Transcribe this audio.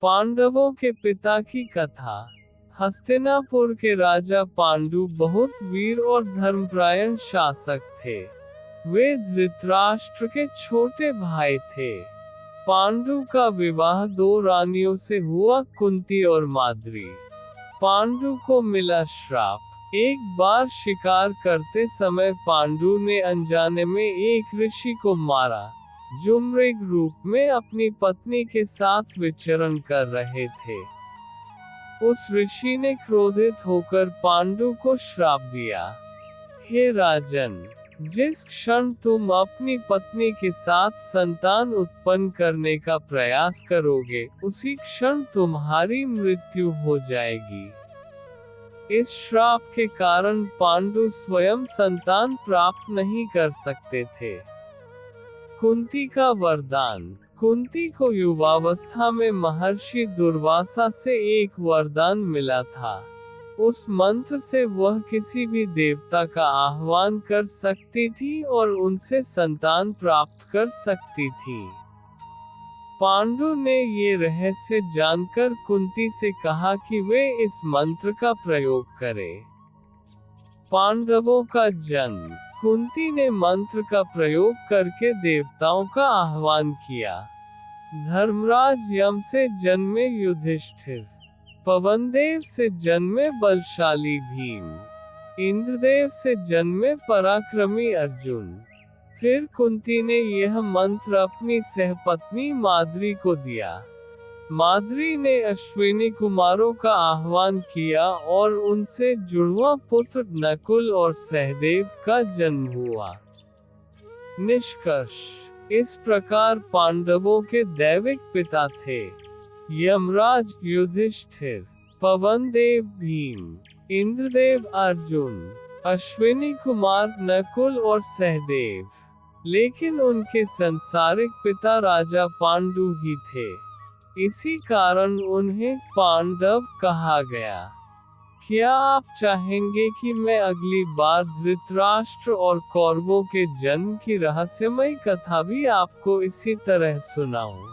पांडवों के पिता की कथा। हस्तिनापुर के राजा पांडु बहुत वीर और धर्मपरायण शासक थे। वे धृतराष्ट्र के छोटे भाई थे। पांडु का विवाह दो रानियों से हुआ, कुंती और माद्री। पांडु को मिला श्राप। एक बार शिकार करते समय पांडु ने अनजाने में एक ऋषि को मारा, जो मृग रूप में अपनी पत्नी के साथ विचरण कर रहे थे। उस ऋषि ने क्रोधित होकर पांडु को श्राप दिया, हे राजन, जिस क्षण तुम अपनी पत्नी के साथ संतान उत्पन्न करने का प्रयास करोगे, उसी क्षण तुम्हारी मृत्यु हो जाएगी। इस श्राप के कारण पांडु स्वयं संतान प्राप्त नहीं कर सकते थे। कुंती का वरदान। कुंती को युवावस्था में महर्षि दुर्वासा से एक वरदान मिला था। उस मंत्र से वह किसी भी देवता का आह्वान कर सकती थी और उनसे संतान प्राप्त कर सकती थी। पांडु ने ये रहस्य जानकर कुंती से कहा कि वे इस मंत्र का प्रयोग करें। पांडवों का जन्म। कुंती ने मंत्र का प्रयोग करके देवताओं का आह्वान किया। धर्मराज यम से जन्मे युधिष्ठिर, पवनदेव से जन्मे बलशाली भीम, इंद्रदेव से जन्मे पराक्रमी अर्जुन। फिर कुंती ने यह मंत्र अपनी सहपत्नी माद्री को दिया। माद्री ने अश्विनी कुमारों का आह्वान किया और उनसे जुड़वा पुत्र नकुल और सहदेव का जन्म हुआ। निष्कर्ष। इस प्रकार पांडवों के दैविक पिता थे यमराज युधिष्ठिर, पवनदेव भीम, इंद्रदेव अर्जुन, अश्विनी कुमार नकुल और सहदेव, लेकिन उनके संसारिक पिता राजा पांडु ही थे। इसी कारण उन्हें पांडव कहा गया। क्या आप चाहेंगे कि मैं अगली बार धृतराष्ट्र और कौरवों के जन्म की रहस्यमयी कथा भी आपको इसी तरह सुनाऊं?